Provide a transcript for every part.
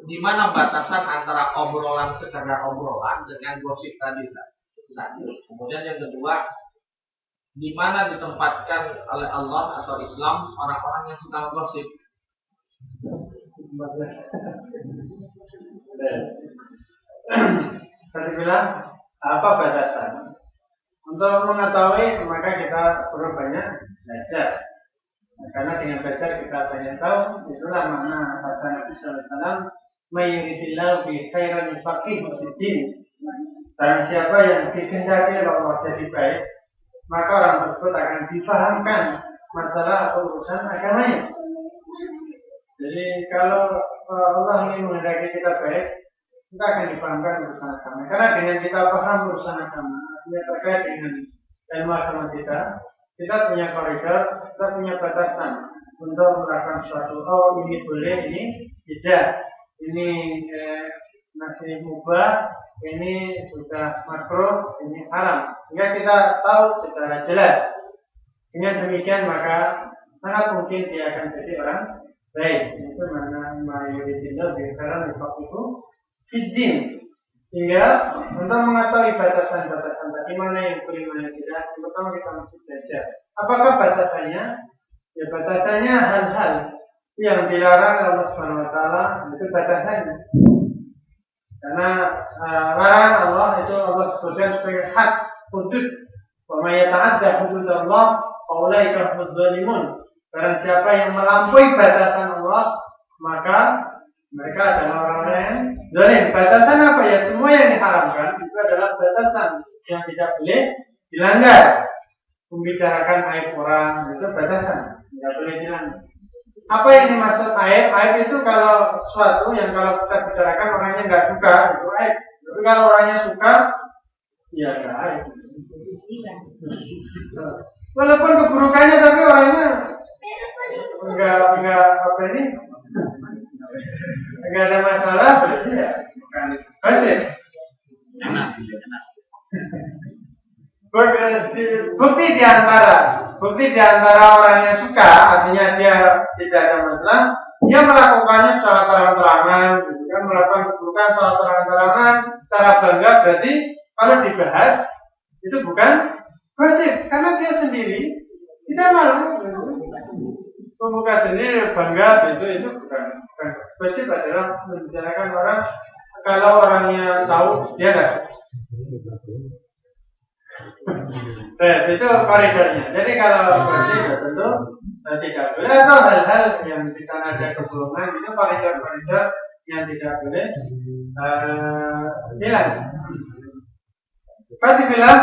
di mana batasan antara obrolan sekedar obrolan dengan gosip tadi. Kemudian yang kedua, di mana ditempatkan oleh Allah atau Islam orang-orang yang suka gosip. Tadi bilang apa batasan? Untuk mengetahui maka kita perlu banyak belajar. Karena dengan belajar kita banyak tahu. Itulah makna kata Nabi Sallallahu Alaihi Wasallam, "Mayyiridillahu bi khairan yufaqihu fid-din." Barang siapa yang dikehendaki Allah jadi baik, maka orang tersebut akan difahamkan masalah atau urusan agamanya. Jadi kalau Allah ingin menghendaki kita baik, kita akan difahamkan urusan agama. Karena dengan kita paham urusan agama, artinya terkait dengan ilmu agama kita punya koridor, kita punya batasan untuk melakukan sesuatu. Oh, ini boleh, ini tidak. Ini masih mubah, ini sudah makruh, ini haram. Sehingga kita tahu secara jelas. Dengan demikian maka sangat mungkin dia akan jadi orang baik. Itu mana mayoritas biarkan itu fiddin. Hingga untuk mengetahui batasan-batasan tadi mana yang boleh, mana yang tidak, pertama kita mesti belajar. Apakah batasannya? Ya batasannya hal-hal yang dilarang Allah Subhanahu Wa Taala, itu batasannya. Karena larangan Allah itu Allah sebutkan sebagai hak hudud. Wa may yata'adda hududallah faulaika humudz zalimun. Barang siapa yang melampaui batasan Allah, maka mereka adalah orang-orang yang zalim. Batasan apa ya? Semua yang diharamkan itu adalah batasan yang tidak boleh dilanggar. Membicarakan aib orang itu batasan, tidak boleh dilanggar. Apa yang dimaksud aib? Aib itu kalau sesuatu yang kalau kita bicarakan orangnya nggak suka, itu aib. Tapi kalau orangnya suka, ya nggak aib. Walaupun keburukannya, tapi orangnya nggak apa ini, nggak ada masalah, berarti ya bukan gosip. Bukti di antara orang yang suka, artinya dia tidak ada masalah, dia melakukannya secara terang-terangan, gitu kan, melakukan keburukan secara terang-terangan, secara bangga, berarti kalau dibahas itu bukan gosip, karena dia sendiri tidak malu. Pemuka sendiri bangga, itu bukan gosip, adalah membicarakan orang kalau orangnya tahu dia nggak. Itu koridornya. Jadi kalau gosip ya tentu tidak boleh, atau hal-hal yang di sana ada kebolongan, itu koridor-koridor yang tidak boleh hilang. Pasti bilang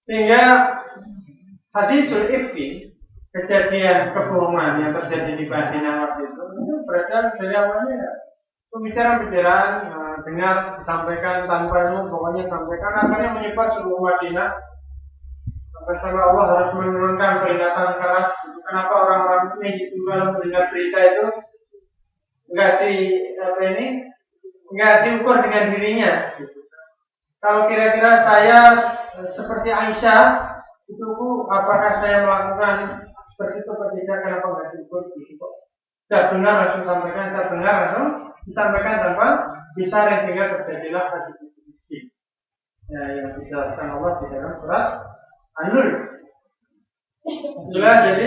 sehingga hadisul ifki, kejadian kebohongan yang terjadi di Madinah waktu itu berasal dari awalnya ya pembicaraan dengar disampaikan tanpa ilmu, pokoknya sampaikan, akhirnya menyebar seluruh Madinah sampai Allah harus menurunkan peringatan keras. Kenapa orang-orang ini kalau mendengar berita itu enggak diukur dengan dirinya. Kalau kira-kira saya seperti Aisyah, itu apakah saya melakukan seperti itu atau tidak, kenapa enggak diukur gitu? Tidak benar langsung sampaikan, tidak benar langsung disampaikan tanpa disaring, sehingga terjadilah hadis ini. Ya, yang dijelaskan Allah di dalam surat An-Nur. Itulah jadi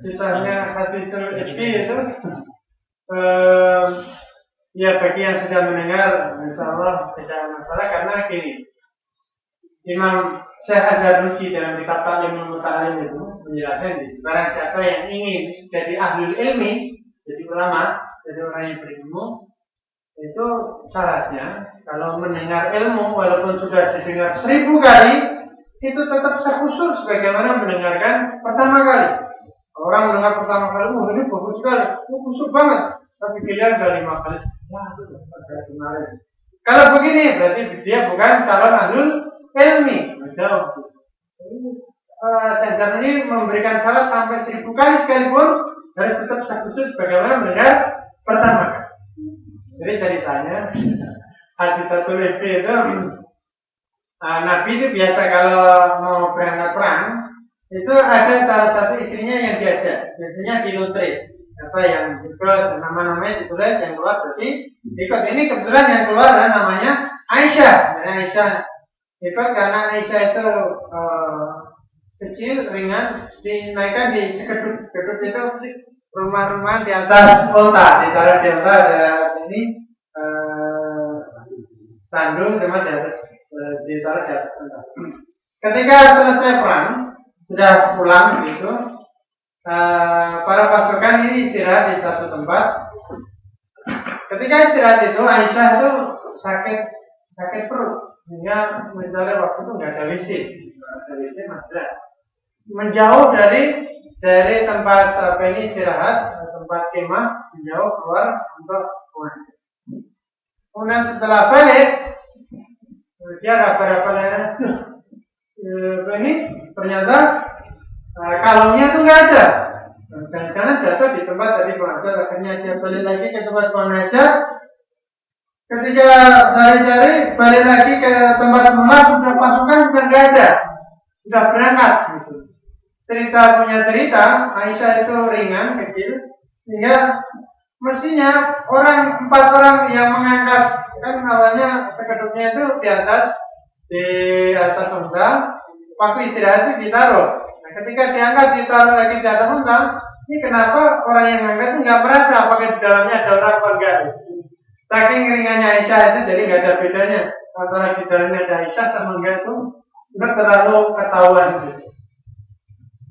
kisahnya hadis ini itu ya bagi yang sudah mendengar insyaallah tidak masalah, karena gini, Imam Syekh Az-Zarnuji dalam kitab Ta'limul Muta'allim itu menjelaskan barang siapa yang ingin jadi ahlul ilmi, jadi ulama, jadi orang yang berilmu, itu syaratnya kalau mendengar ilmu walaupun sudah didengar 1000 kali, itu tetap sekhusyuk sebagaimana mendengarkan pertama kali. Orang mendengar pertama kali, ini bagus sekali, khusyuk banget. Tapi giliran dari 5 kali, kemarin. Kalau begini berarti dia bukan calon ahlul ilmi. Jauh. Syekh ini memberikan syarat sampai 1000 kali sekalipun harus tetap sekhusyuk sebagaimana mendengar pertama kali. Jadi ceritanya hadis satu itu Nabi itu biasa kalau mau berangkat perang itu ada salah satu istrinya yang diajak, biasanya di Lutri. Siapa yang ikut, nama-namanya ditulis, yang keluar berarti ikut. Ini kebetulan yang keluar adalah namanya Aisyah. Jadi Aisyah ikut karena Aisyah itu kecil, ringan, dinaikkan di sekedut. Sekedut itu rumah-rumah di atas kota, ditaruh di atas ada ini tandu, cuma di atas ditaruh di atas kota. Ketika selesai perang, sudah pulang begitu, para pasukan ini istirahat di satu tempat. Ketika istirahat itu Aisyah itu sakit perut, sehingga mencari waktu itu nggak ada WC, maksudnya menjauh dari tempat ini istirahat, tempat kemah, menjauh keluar untuk pulang. Kemudian setelah balik, dia raba-raba ini ternyata kalungnya itu nggak ada. Jangan-jangan jatuh di tempat tadi pengajar. Akhirnya dia balik lagi ke tempat pengajar. Ketika cari-cari, balik lagi ke tempat mengajar, sudah pasukan sudah nggak ada, sudah berangkat. Gitu. Punya cerita, Aisyah itu ringan, kecil, sehingga mestinya 4 orang yang mengangkat, kan awalnya sekedupnya itu di atas unta. Waktu istirahat itu ditaruh. Nah, ketika diangkat ditaruh lagi di atas unta, ini kenapa orang yang mengangkat itu nggak merasa apakah di dalamnya ada orang apa enggak? Saking ringannya Aisyah itu, jadi nggak ada bedanya antara di dalamnya ada Aisyah sama enggak itu nggak terlalu ketahuan.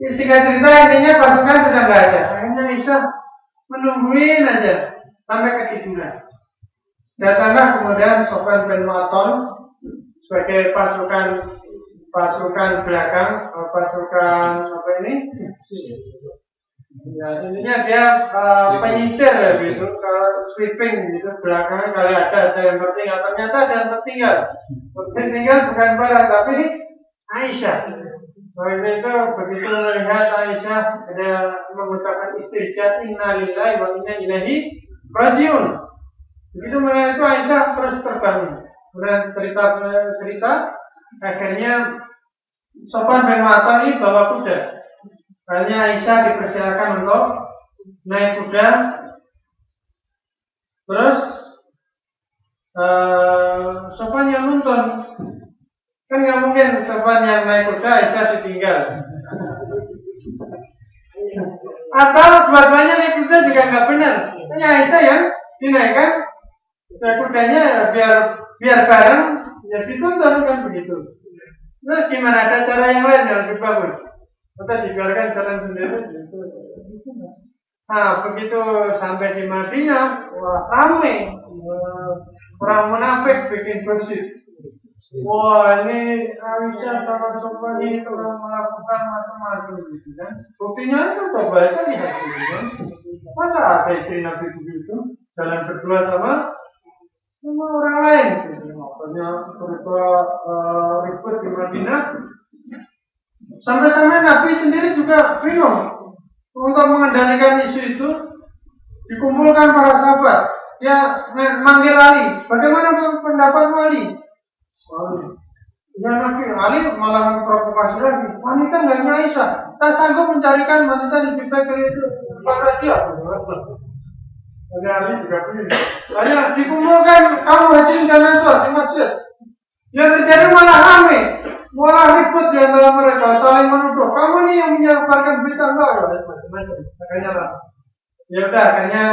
Singkat cerita intinya pasukan sudah nggak ada. Akhirnya Aisyah menungguin aja sampai ketiduran. Datanglah kemudian Sofyan bin Mu'attal sebagai pasukan belakang, pasukan apa ini? Ya, intinya dia penyisir gitu, sweeping gitu, belakangnya kali ada yang tertinggal. Ternyata ada yang tertinggal. Tertinggal bukan barang tapi Aisyah. Waktu itu begitu melihat Aisyah ada mengucapkan istirja inna lillahi wa inna ilaihi rajiun. Begitu melihat itu Aisyah terus terbangun. Kemudian cerita akhirnya Sofyan bin Mu'attal ini bawa kuda. Akhirnya Aisyah dipersilakan untuk naik kuda. Terus Sofyan yang nuntun. Kan nggak mungkin Sofyan yang naik kuda Aisyah ditinggal. Atau dua-duanya naik kuda juga nggak benar. Hanya Aisyah yang dinaikkan kudanya biar bareng, ya dituntun kan begitu. Terus gimana, ada cara yang lain yang lebih bagus? Kita dibiarkan jalan sendiri. Nah, begitu sampai di Madinah, wah ramai. Orang munafik bikin gosip. Wah, ini Aisyah sama Sofyan itu melakukan macam-macam gitu kan. Buktinya itu coba aja lihat dulu kan. Masa ada istri Nabi begitu jalan berdua sama orang lain gitu. Makanya beberapa ribut di Madinah. Sampai-sampai Nabi sendiri juga bingung untuk mengendalikan isu itu. Dikumpulkan para sahabat, dia manggil Ali. Bagaimana pendapat Ali? Ya Nabi, Ali malah memprovokasi lagi. Wanita nggak hanya Aisyah, tak sanggup mencarikan wanita lebih baik dari itu kepada dia. Jadi Ali juga begini. Hanya dikumpulkan kaum Hajirin dan Ansor di masjid. Yang terjadi malah ramai, malah ribut di antara mereka, saling menuduh. Kamu ini yang menyebarkan berita enggak? Macam-macam. Akhirnya lah. Ya udah, akhirnya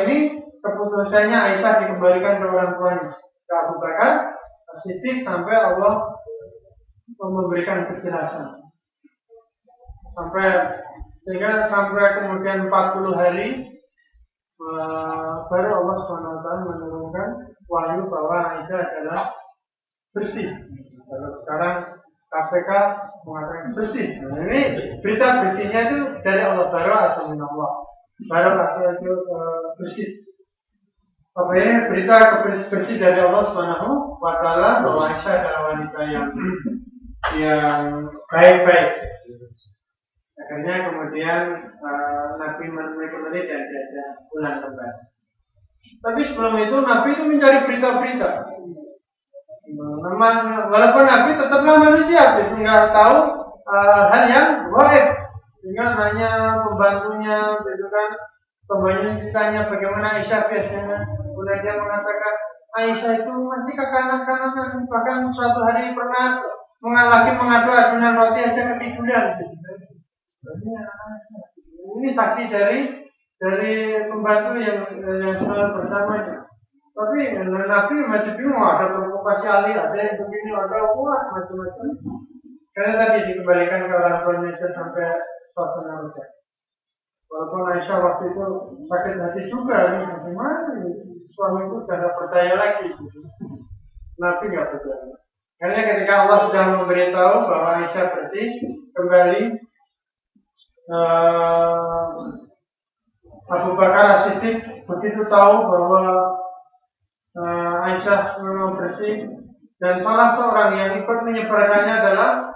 ini keputusannya Aisyah dikembalikan ke orang tuanya, ke Abu Bakar Siddiq sampai Allah memberikan kejelasan. Sampai kemudian 40 hari baru Allah SWT menurunkan wahyu bahwa Aisyah adalah bersih. Kalau sekarang KPK mengatakan bersih. Nah, ini berita bersihnya itu dari Allah, baru atau min Allah. Baru atau itu bersih. Apa ini berita bersih dari Allah Subhanahu wa taala bahwa Aisyah adalah wanita yang baik-baik. Akhirnya kemudian Nabi menemui dan diajak pulang kembali. Tapi sebelum itu Nabi itu mencari berita-berita. Walaupun Nabi tetaplah manusia, dia nggak tahu hal yang gaib. Sehingga nanya pembantunya, gitu kan, Pembantu ditanya bagaimana Aisyah biasanya, kemudian dia mengatakan Aisyah itu masih kekanak-kanakan, bahkan suatu hari pernah lagi mengadu-adunan roti aja ketiduran. Ini saksi dari pembantu yang selalu bersamanya. Tapi Nabi masih bingung, ada provokasi Ali, ada yang begini, ada kuat macam-macam. Karena tadi dikembalikan ke orang tuanya sampai suasana rusak. Walaupun Aisyah waktu itu sakit hati juga, ini bagaimana suami itu sudah tidak percaya lagi. Nabi nggak percaya. Karena ketika Allah sudah memberitahu bahwa Aisyah bersih kembali, Abu Bakar As-Siddiq begitu tahu bahwa Aisyah memang bersih, dan salah seorang yang ikut menyebarkannya adalah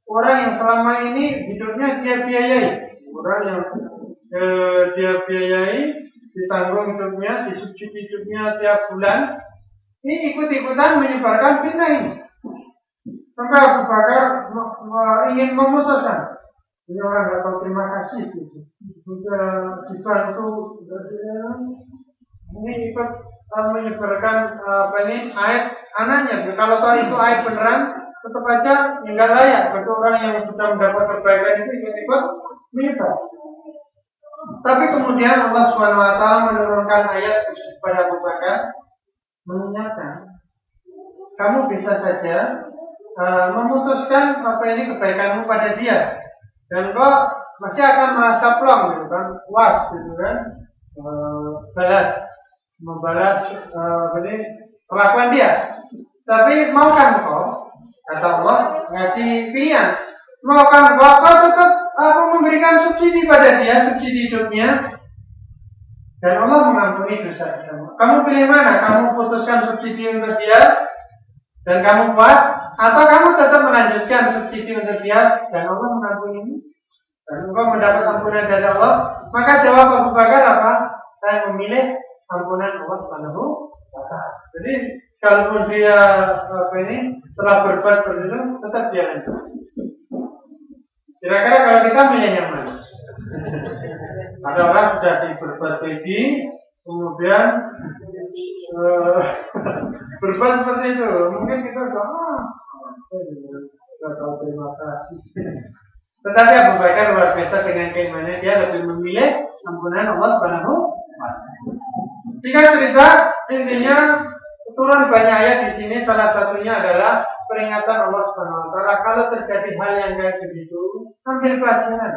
orang yang selama ini hidupnya dia biayai, orang yang dia biayai, ditanggung hidupnya, disubsidi hidupnya tiap bulan. Ini ikut-ikutan menyebarkan fitnah ini. Maka Abu Bakar ingin memutuskan. Ini orang nggak tahu terima kasih. Sudah dibantu. Ini ikut menyebarkan aib anaknya. Kalau tahu itu aib beneran, tetap aja nggak layak bagi orang yang sudah mendapat kebaikan itu ikut-ikut menyebar. Tapi kemudian Allah SWT menurunkan ayat khusus pada Abu Bakar, mengingatkan, kamu bisa saja memutuskan apa ini kebaikanmu pada dia, dan kau masih akan merasa plong, gitu kan, puas, gitu kan, membalas ini perlakuan dia. Tapi maukah kau, kata Allah, ngasih pilihan, maukah kau tetap memberikan subsidi pada dia, subsidi hidupnya, dan Allah mengampuni dosa bersama. Kamu pilih mana? Kamu putuskan subsidi untuk dia dan kamu puas, atau kamu tetap melanjutkan subsidi untuk dia dan Allah mengampuni dan engkau mendapat ampunan dari Allah? Maka jawab Abu Bakar apa? Saya memilih ampunan Allah Subhanahu wa Ta'ala. Jadi kalaupun dia setelah berbuat seperti itu, tetap dia lanjut. Kira-kira kalau kita milih yang mana? Ada orang sudah berbuat baik, kemudian berbuat seperti itu. Mungkin kita sudah tahu terima kasih. Tetapi Abu Bakar luar biasa dengan keimanannya, dia lebih memilih ampunan Allah Subhanahu wa Ta'ala. Jika cerita intinya turun banyak ayat di sini, salah satunya adalah peringatan Allah Subhanahu wa Ta'ala. Kalau terjadi hal yang kayak begitu, ambil pelajaran.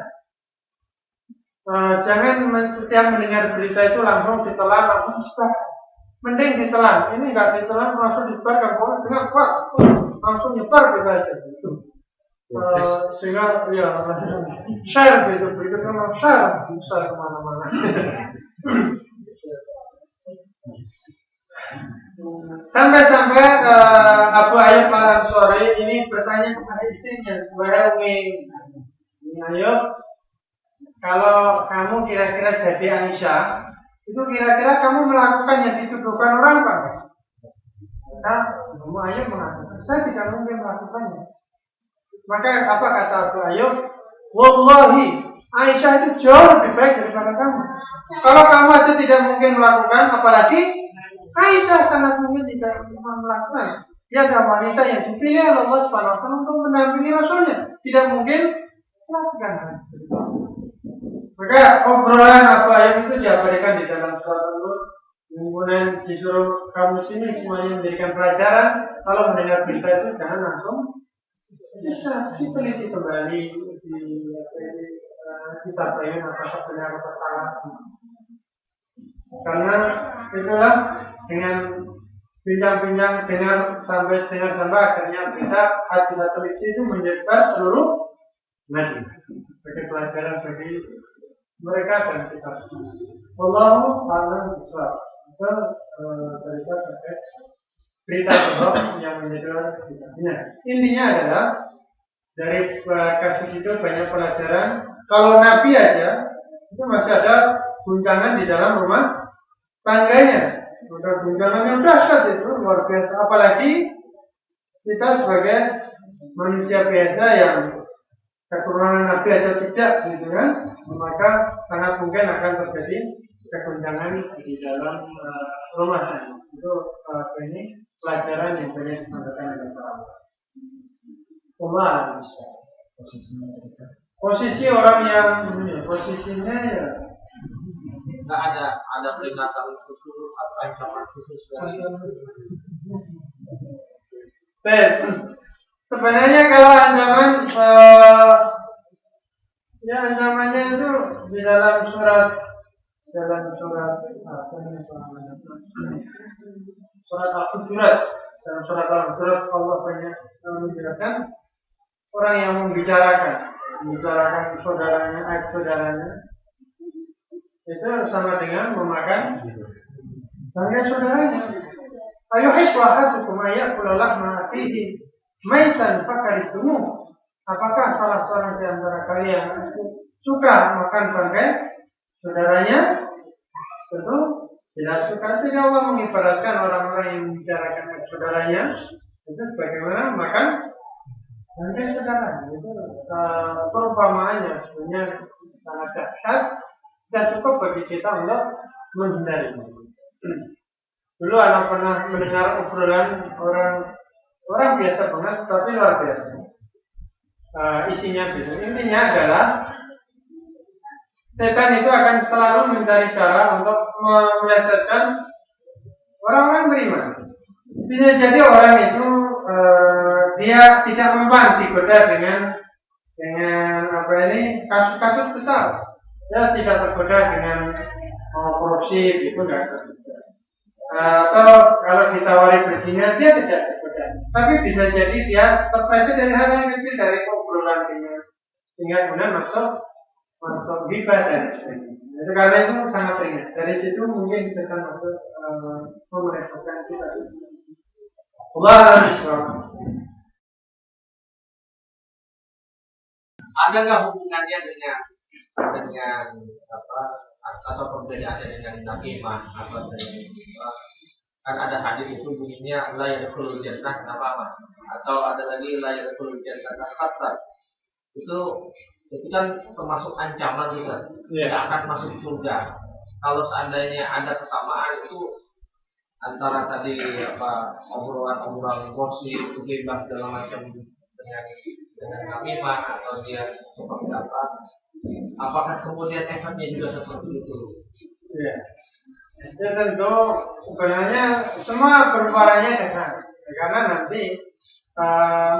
Jangan setiap mendengar berita itu langsung ditelan, langsung disebarkan. Mending ditelan. Ini nggak ditelan, langsung disebarkan. Dengan kuat, langsung nyebar berita aja. Sehingga ya share gitu, berikutnya mau share kemana-mana. Sampai-sampai Abu Ayyub Al-Ansari ini bertanya kepada istrinya, wahai Umi Ayyub, kalau kamu kira-kira jadi Aisyah, itu kira-kira kamu melakukan yang dituduhkan orang apa? Nah, Abu Ayyub mengatakan, saya tidak mungkin melakukannya. Maka apa kata Abu Ayyub? Wallahi, Aisyah itu jauh lebih baik daripada kamu. Kalau kamu aja tidak mungkin melakukan, apalagi Aisyah sangat mungkin tidak melakukan. Dia adalah wanita yang dipilih oleh Allah Subhanahu wa Ta'ala untuk mendampingi Rasulnya. Tidak mungkin melakukan hal itu. Maka obrolan Abu Ayyub itu diabadikan di dalam surat An-Nur. Kemudian disuruh kamu sini semuanya menjadikan pelajaran. Kalau mendengar berita itu jangan langsung diteliti kembali, kita pengen apakah benar atau salah. Karena itulah dengan bincang-bincang dengar sampai akhirnya berita Hadisatul Ifki itu menyebar seluruh Madinah sebagai pelajaran bagi mereka dan kita semua. Wallahu a'lam bishawab. Itu cerita terkait berita bohong yang menyebar di Madinah. Intinya adalah dari kasus itu banyak pelajaran. Kalau Nabi aja itu masih ada guncangan di dalam rumah tangganya. Udah guncangan yang dahsyat itu luar biasa. Apalagi kita sebagai manusia biasa yang keturunan Nabi atau tidak, gitu kan? Maka sangat mungkin akan terjadi kesenjangan di dalam rumah tangga. Itu ini pelajaran yang banyak disampaikan oleh para ulama. Posisi orang yang posisinya ya nggak ada peringatan khusus atau ancaman khusus dari sebenarnya kalau ancaman ya ancamannya itu di dalam surat Al-Hujurat, dalam surat Al-Hujurat Allah banyak menjelaskan orang yang membicarakan saudaranya, itu sama dengan memakan bangkai saudaranya. Ayuhibbu ahadukum ayyakula lahma akhihi maitan fakarihtumu. Apakah salah seorang di antara kalian suka makan bangkai saudaranya? Tentu tidak suka. Tidak. Allah mengibaratkan orang-orang yang membicarakan saudaranya itu sebagaimana makan bangkai saudara. Itu perumpamaannya sebenarnya sangat dahsyat. Tidak cukup bagi kita untuk menghindari. Dulu anak pernah mendengar obrolan orang biasa banget, tapi luar biasa. Isinya gitu. Intinya adalah setan itu akan selalu mencari cara untuk melesetkan orang-orang beriman. Bisa jadi orang itu dia tidak mempan digoda dengan kasus-kasus besar. Dia tidak tergoda dengan korupsi, gitu enggak. Atau kalau ditawari berzina dia tidak tergoda. Tapi bisa jadi dia terpleset dari hal yang kecil, dari obrolan sehingga kemudian masuk ghibah dan sebagainya. Itu karena itu sangat ringan. Dari situ mungkin kita masuk memerintahkan kita. Allah. Ada nggak hubungannya dengan apa atau perbedaannya dengan nakimah atau dengan kan ada hadis itu bunyinya la yadkhulul jannah apa atau ada lagi la yadkhulul jannah khatar. Itu kan termasuk ancaman juga, tidak akan masuk surga. Kalau seandainya ada kesamaan itu antara tadi obrolan gosip, ghibah segala macam dengan namimah atau dia seperti apa? Apakah kemudian efeknya juga seperti itu? Ya, tentu sebenarnya semua bermuaranya ke sana, karena nanti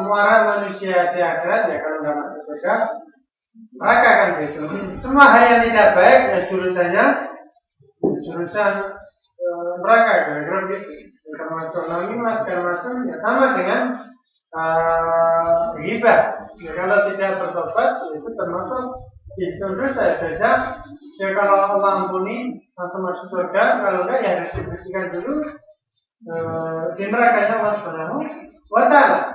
muara manusia di akhirat ya kalau nggak masuk surga, mereka akan begitu. Semua hal yang tidak baik ya jurusan mereka kira-kira gitu. Termasuk namimah segala macam ya sama dengan ghibah. Ya, kalau tidak bertobat itu termasuk itu dosa. Ya kalau Allah ampuni langsung masuk surga, kalau enggak ya harus dibersihkan dulu di nerakanya Allah Subhanahu wa Ta'ala.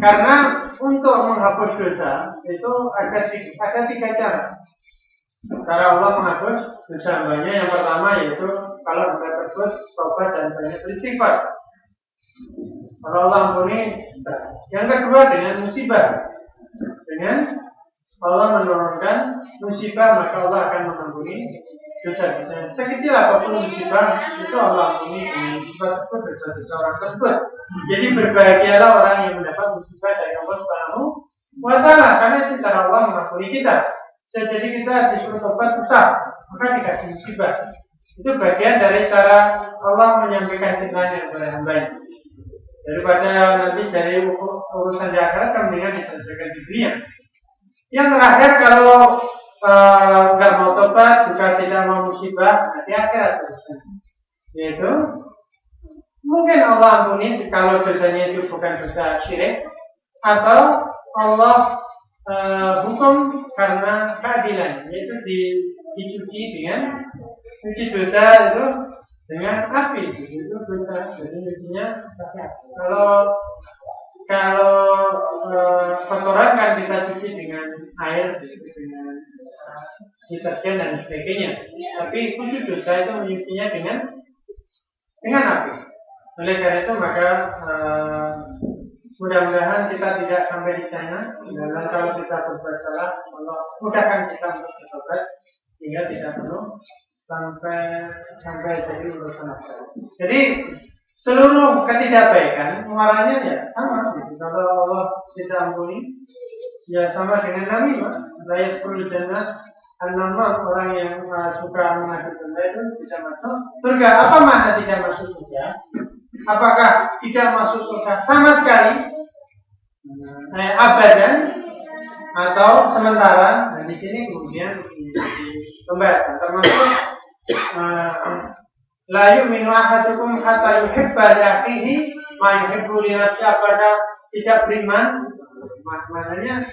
Karena untuk menghapus dosa itu ada 3 cara. Cara Allah menghapus dosa hambanya yang pertama yaitu kalau hamba tersebut tobat dan banyak beristighfar. Kalau Allah ampuni. Yang kedua dengan musibah. Dengan Allah menurunkan musibah, maka Allah akan mengampuni dosa-dosa. Sekecil apapun musibah itu Allah ampuni dengan musibah tersebut, dosa-dosa orang tersebut. Jadi berbahagialah orang yang mendapat musibah dari Allah Subhanahu wa Ta'ala, karena itu cara Allah mengampuni kita. Jadi kita disuruh tobat susah, maka dikasih musibah. Itu bagian dari cara Allah menyampaikan cintanya kepada hamba-Nya. Daripada nanti dari urusan di akhirat kan mendingan diselesaikan di dunia. Yang terakhir kalau nggak mau tobat juga tidak mau musibah di akhirat urusan, yaitu mungkin Allah ampuni kalau dosanya itu bukan dosa syirik, atau Allah hukum karena keadilan, yaitu dicuci dengan cuci dosa itu dengan api, itu dosa. Jadi intinya kalau kotoran kan kita cuci dengan air, dengan deterjen dan sebagainya. Tapi khusus dosa itu menyucinya dengan api. Oleh karena itu maka mudah-mudahan kita tidak sampai di sana, dan kalau kita berbuat salah, Allah mudahkan kita untuk bertobat sehingga tidak perlu sampai jadi urusan apa. Jadi seluruh ketidakbaikan muaranya ya sama. Kalau Allah tidak ampuni, ya sama dengan namimah. Rakyat perlu jannah an-namam, orang yang suka mengadu domba itu bisa masuk surga. Apa makna tidak masuk surga? Apakah tidak masuk surga sama sekali? Abadan atau sementara? Nah, di sini kemudian pembahasan termasuk la yu'minu ahadukum hatta yuhibba li akhihi ma yuhibbu li nafsihi. Apakah tidak beriman? Maknanya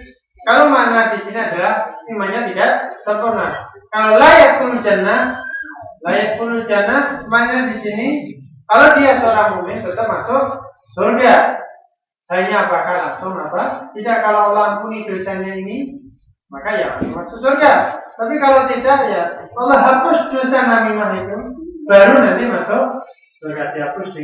kalau makna di sini adalah imannya tidak sempurna. Kalau layak kulul jannah, makna di sini kalau dia seorang mukmin tetap masuk surga. Hanya apakah langsung apa? Tidak, kalau Allah ampuni dosanya ini, maka ya masuk surga. Tapi kalau tidak, ya Allah hapus dosa namimah itu, baru nanti masuk surga. Dihapus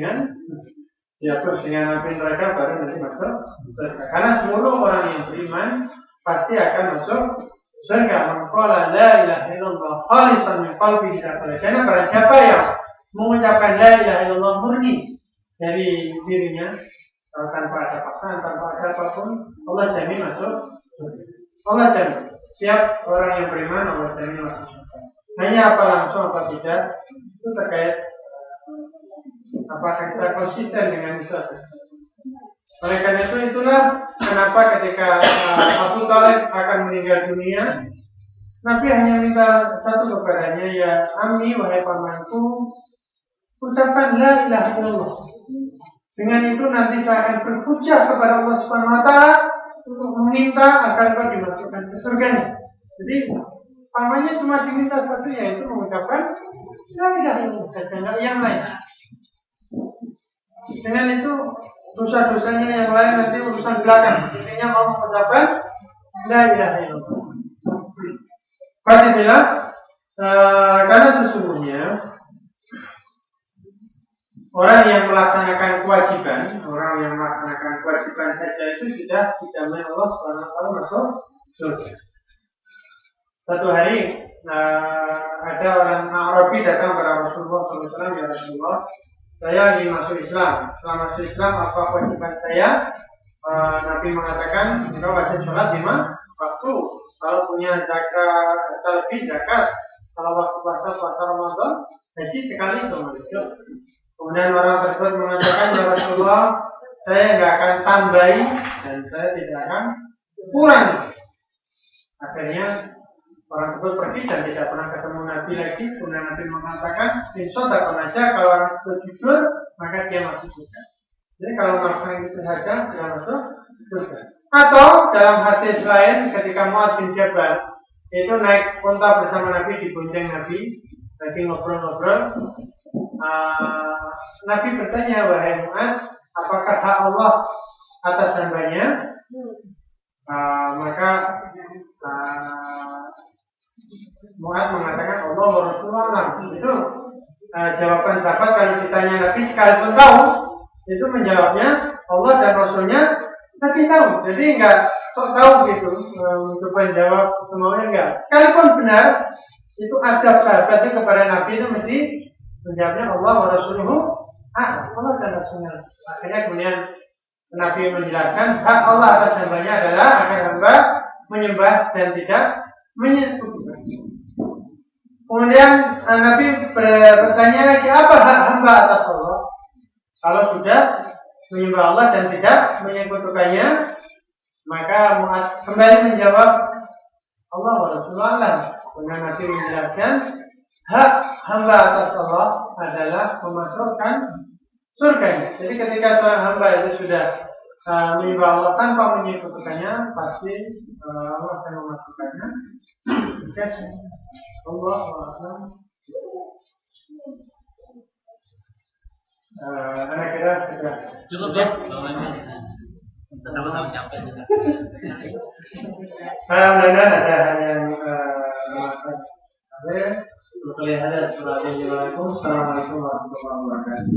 dengan api neraka, baru nanti masuk surga. Karena seluruh orang yang beriman pasti akan masuk surga. Man qala la ilaha illallah khalisan min qalbihi dakhala jannah. Barang siapa yang mengucapkan la ilaha illallah murni dari dirinya, tanpa ada paksaan, tanpa ada apapun, Allah jamin masuk surga. Allah jamin. Setiap orang yang beriman, Allah jamin masuk surga. Hanya apa langsung apa tidak, itu terkait apakah kita konsisten dengan itu. Oleh karena itulah kenapa ketika Abu Thalib akan meninggal dunia, Nabi hanya minta satu kepadanya, ya ammi, wahai pamanku, ucapkan la ilaha illallah. Dengan itu nanti saya akan berhujjah kepada Allah Subhanahu wa taala untuk meminta agar kau dimasukkan ke surganya. Jadi pamannya cuma diminta satu, yaitu mengucapkan la ilaha illallah saja, enggak yang lain. Dengan itu dosa-dosanya yang lain nanti urusan belakang. Intinya mau mengucapkan la ilaha illallah. Fatih bilang karena sesungguhnya orang yang melaksanakan kewajiban saja itu sudah dijamin Allah SWT masuk surga. Satu hari ada orang Arabi datang kepada Rasulullah SAW, ya Rasulullah, saya ingin masuk Islam. Setelah masuk Islam, apa kewajiban saya? Nabi mengatakan, engkau wajib sholat 5 waktu. Kalau punya zakat, lebih zakat. Kalau waktu puasa Ramadan, haji sekali seumur hidup. Kemudian orang tersebut mengatakan, ya Rasulullah, saya nggak akan tambahi dan saya tidak akan kurangi. Akhirnya orang tersebut pergi dan tidak pernah ketemu Nabi lagi. Kemudian Nabi mengatakan, insyaAllah aja kalau orang tersebut jujur, maka dia masuk surga. Jadi kalau melakukan itu saja, dia masuk surga. Atau dalam hadis lain, ketika Mu'adz bin Jabal itu naik unta bersama Nabi, dibonceng Nabi, lagi ngobrol-ngobrol. Nabi bertanya, wahai Mu'adz, apakah hak Allah atas hambanya? Maka Mu'adz mengatakan Allah wa Rasulullah. Itu jawaban sahabat kalau ditanya Nabi sekalipun tahu, itu menjawabnya Allah dan Rasulnya Nabi tahu. Jadi enggak sok tahu gitu untuk menjawab semuanya, enggak. Sekalipun benar, itu adab sahabat itu kepada Nabi itu mesti menjawabnya Allah wa Rasuluhu, Allah dan Rasulnya. Akhirnya kemudian Nabi menjelaskan hak Allah atas hambanya adalah agar hamba menyembah dan tidak menyekutukan. Kemudian Nabi bertanya lagi, apa hak hamba atas Allah? Kalau sudah menyembah Allah dan tidak menyekutukannya, maka Mu'adz kembali menjawab Allah wa Rasulullah. Kemudian Nabi menjelaskan hak hamba atas Allah adalah memasukkan surganya. Jadi ketika seorang hamba itu sudah menyembah Allah tanpa menyekutukannya, pasti Allah akan memasukkannya. Allah anak kira sudah cukup ya. Sama-sama capek juga. Mudah-mudahan ada hal yang Assalamualaikum warahmatullahi wabarakatuh.